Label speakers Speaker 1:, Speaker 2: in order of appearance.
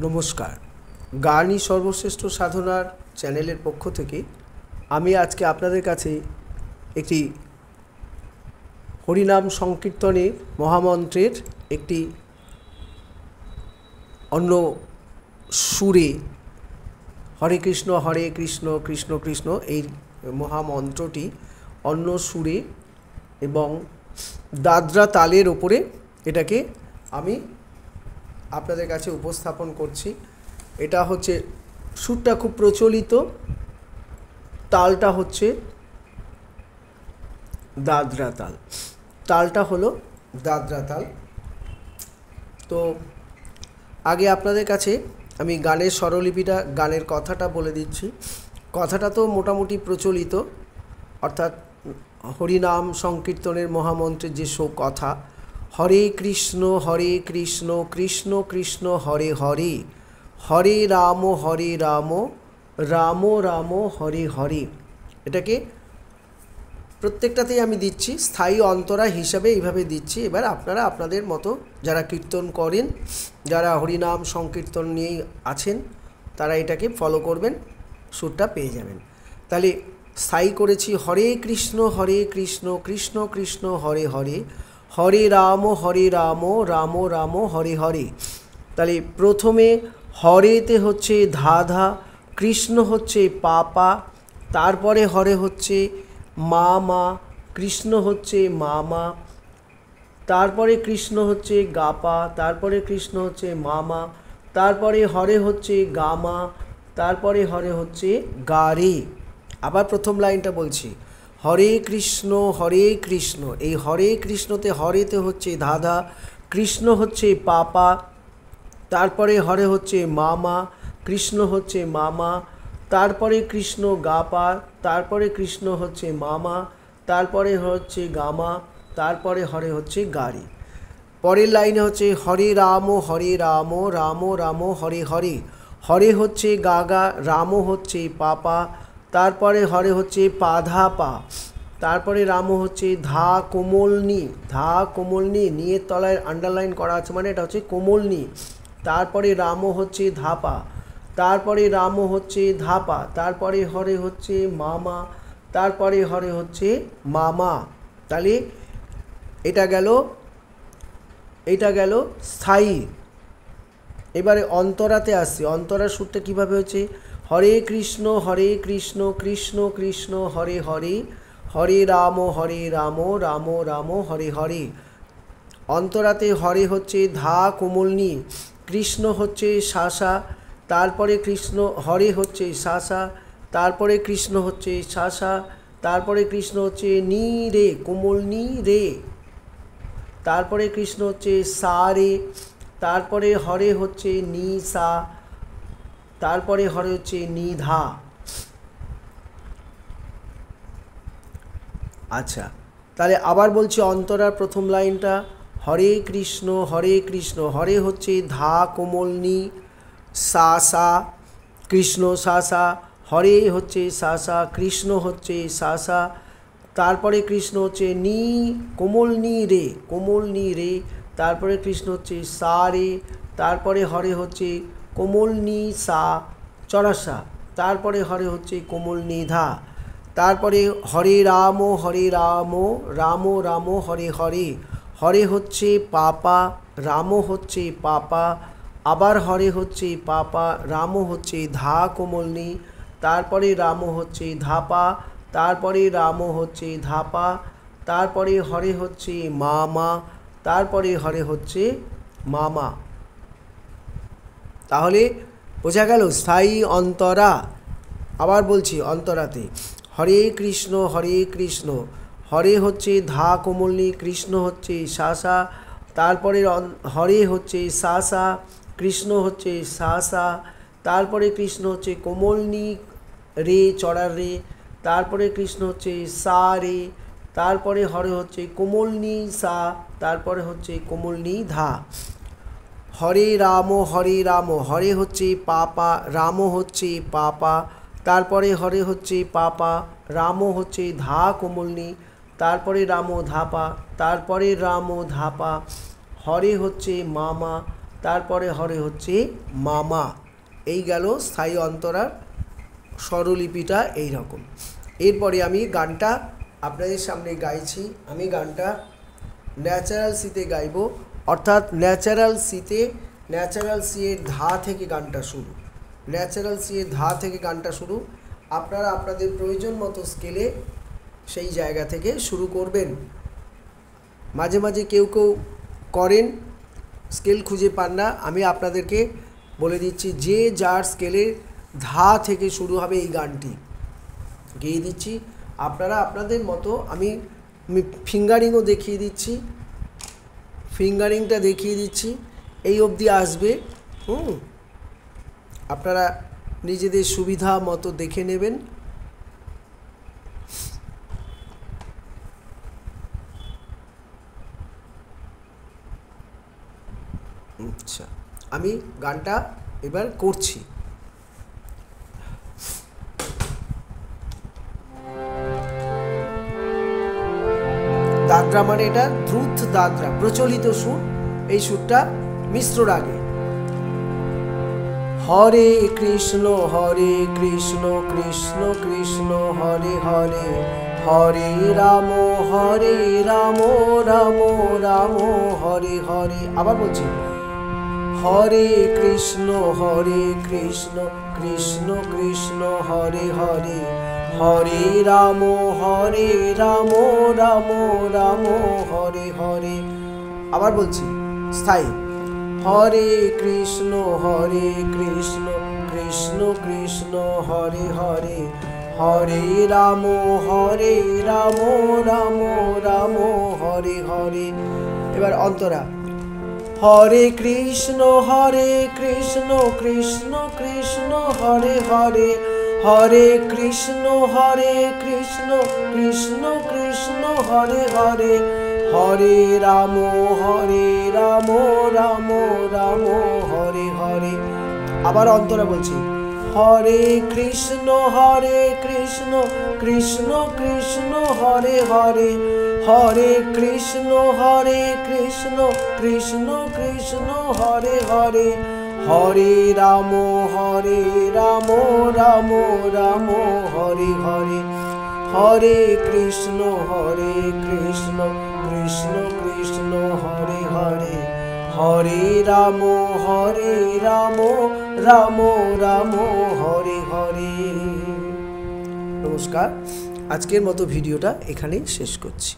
Speaker 1: নমস্কার। গানই সর্বশ্রেষ্ঠ সাধনার চ্যানেলের পক্ষ থেকে আমি আজকে আপনাদের কাছে একটি হরিনাম সংকীর্তনের মহামন্ত্রের একটি অন্য সুরে হরে কৃষ্ণ কৃষ্ণ কৃষ্ণ এই মহামন্ত্রটি অন্য সুরে এবং দাদরা তালের ওপরে এটাকে আমি আপনাদের কাছে উপস্থাপন করছি। এটা হচ্ছে সুরটা খুব প্রচলিত, তালটা হচ্ছে দাদরা তাল, তালটা হলো দাদরা তাল। তো আগে আপনাদের কাছে আমি গানের স্বরলিপিটা, গানের কথাটা বলে দিচ্ছি। কথাটা তো মোটামুটি প্রচলিত, অর্থাৎ হরিনাম সংকীর্তনের মহামন্ত্রের যে কথা, হরে কৃষ্ণ কৃষ্ণ কৃষ্ণ হরে হরে, হরে রাম রাম রাম হরে হরে। এটাকে প্রত্যেকটাতেই আমি দিচ্ছি স্থায়ী অন্তরা হিসাবে, এইভাবে দিচ্ছি। এবার আপনারা আপনাদের মতো যারা কীর্তন করেন, যারা হরিনাম সংকীর্তন নিয়েই আছেন, তারা এটাকে ফলো করবেন, সুরটা পেয়ে যাবেন। তাহলে স্থায়ী করেছি হরে কৃষ্ণ কৃষ্ণ কৃষ্ণ হরে হরে, হরে রাম রাম রাম হরে হরে। তাহলে প্রথমে হরেতে হচ্ছে ধাধা, কৃষ্ণ হচ্ছে পাপা, তারপরে হরে হচ্ছে মা, কৃষ্ণ হচ্ছে মামা, তারপরে কৃষ্ণ হচ্ছে গাপা, তারপরে কৃষ্ণ হচ্ছে মামা, তারপরে হরে হচ্ছে গামা, তারপরে হরে হচ্ছে গারে। আবার প্রথম লাইনটা বলছি, হরে কৃষ্ণ এই হরে কৃষ্ণতে হরেতে হচ্ছে ধাধা, কৃষ্ণ হচ্ছে পাপা, তারপরে হরে হচ্ছে মামা, কৃষ্ণ হচ্ছে মামা, তারপরে কৃষ্ণ গাপা, তারপরে কৃষ্ণ হচ্ছে মামা, তারপরে হচ্ছে গামা, তারপরে হরে হচ্ছে গারি। পরের লাইনে হচ্ছে হরে রাম রাম রাম হরে হরে, হরে হচ্ছে গাগা, রাম হচ্ছে পাপা, তারপরে হরে হচ্ছে পাধা পা, তারপরে রাম হচ্ছে ধা কোমলনি, নিয়ের তলায় আন্ডারলাইন করা আছে, মানে এটা হচ্ছে কোমলনি। তারপরে রাম হচ্ছে ধাপা, তারপরে রাম হচ্ছে ধাপা, তারপরে হরে হচ্ছে মামা, তারপরে হরে হচ্ছে মামা। তাহলে এটা গেল স্থায়ী। এবারে অন্তরাতে আসছি। অন্তরার সুরটা কীভাবে হচ্ছে, হরে কৃষ্ণ কৃষ্ণ কৃষ্ণ হরে হরে, হরে রাম রাম রাম হরে হরে। অন্তরাতে হরে হচ্ছে ধা কোমলনি, কৃষ্ণ হচ্ছে শাসা, তারপরে কৃষ্ণ হরে হচ্ছে শাসা, তারপরে কৃষ্ণ হচ্ছে শাসা, তারপরে কৃষ্ণ হচ্ছে নি রে, কোমলনি রে, তারপরে কৃষ্ণ হচ্ছে সা রে, তারপরে হরে হচ্ছে নি সা, তারপরে হরে হচ্ছে নি ধা। আচ্ছা, তাহলে আবার বলছি অন্তরার প্রথম লাইনটা, হরে কৃষ্ণ হরে হচ্ছে ধা কোমলনি, সা সা, কৃষ্ণ সা সা, হরে হচ্ছে সা সা, কৃষ্ণ হচ্ছে সা সা, তারপরে কৃষ্ণ হচ্ছে নি কোমলনি রে, তারপরে কৃষ্ণ হচ্ছে সা রে, তারপরে হরে হচ্ছে কোমলনি সা চড়াসা, তারপরে হরে হচ্ছে কোমলনি ধা, তারপরে হরে রাম রাম রাম হরে হরে, হরে হচ্ছে পাপা, রাম হচ্ছে পাপা, আবার হরে হচ্ছে পাপা, রাম হচ্ছে ধা কোমলনি, তারপরে রাম হচ্ছে ধাপা, তারপরে রাম হচ্ছে ধাপা, তারপরে হরে হচ্ছে মামা, তারপরে হরে হচ্ছে মামা। তাহলে বোঝা গেল স্থায়ী অন্তরা। আবার বলছি অন্তরাতে হরে কৃষ্ণ হরে হচ্ছে ধা কোমলনি, কৃষ্ণ হচ্ছে শাসা, তারপরে হরে হচ্ছে শাসা, কৃষ্ণ হচ্ছে শাসা, তারপরে কৃষ্ণ হচ্ছে কোমলনি রে চড়ার রে, তারপরে কৃষ্ণ হচ্ছে সা রে, তারপরে হরে হচ্ছে কোমলনি সা, তারপরে হচ্ছে কোমলনি ধা। হরে রাম হরে হচ্ছে পাপা, রাম হচ্ছে পাপা, তারপরে হরে হচ্ছে পাপা, রাম হচ্ছে ধা কোমলনি, তারপরে রাম ধাপা, তারপরে রাম ধাপা, হরে হচ্ছে মামা, তারপরে হরে হচ্ছে মামা। এই গেল স্থায়ী অন্তরার স্বরলিপিটা এই রকম। এরপরে আমি গানটা আপনাদের সামনে গাইছি। আমি গানটা ন্যাচারাল সিতে গাইব, অর্থাৎ ন্যাচারাল সিতে, ন্যাচারাল সি এর ধা থেকে গানটা শুরু, ন্যাচারাল সি এর ধা থেকে গানটা শুরু। আপনারা আপনাদের প্রয়োজন মতো স্কেলে সেই জায়গা থেকে শুরু করবেন। মাঝে মাঝে কেউ কেউ করেন স্কেল খুঁজে পান না, আমি আপনাদেরকে বলে দিচ্ছি যে যার স্কেলের ধা থেকে শুরু হবে এই গানটি গেয়ে দিচ্ছি। আপনারা আপনাদের মতো, আমি ফিঙ্গারিংও দেখিয়ে দিচ্ছি, ফিঙ্গারিংটা দেখিয়ে দিচ্ছি, এই অবধি আসবে। আপনারা নিজেদের সুবিধা মতো দেখে নেবেন। আচ্ছা, আমি গানটা এবার করছি। দাদরা মানে এটা দ্রুত দাদরা, প্রচলিত সুর। এই সুরটা মিশ্র রাগে। হরে কৃষ্ণ কৃষ্ণ কৃষ্ণ হরে হরে, হরে রাম রাম রাম হরে হরে। আবার বলছি, হরে কৃষ্ণ কৃষ্ণ কৃষ্ণ হরে হরে, হরে রাম রাম রাম হরে হরে। আবার বলছি স্থায়ী, হরে কৃষ্ণ কৃষ্ণ কৃষ্ণ হরে হরে, হরে রাম রাম রাম হরে হরে। এবার অন্তরা, হরে কৃষ্ণ কৃষ্ণ কৃষ্ণ হরে হরে, হরে কৃষ্ণ কৃষ্ণ কৃষ্ণ হরে হরে, হরে রাম রাম রাম হরে হরে। আবার অন্তরা বলছি, হরে কৃষ্ণ কৃষ্ণ কৃষ্ণ হরে হরে, হরে কৃষ্ণ কৃষ্ণ কৃষ্ণ হরে হরে, হরে রাম রাম রাম হরে হরে, হরে কৃষ্ণ কৃষ্ণ কৃষ্ণ হরে হরে, হরে রাম রাম রাম হরে হরে। নমস্কার, আজকের মতো ভিডিওটা এখানেই শেষ করছি।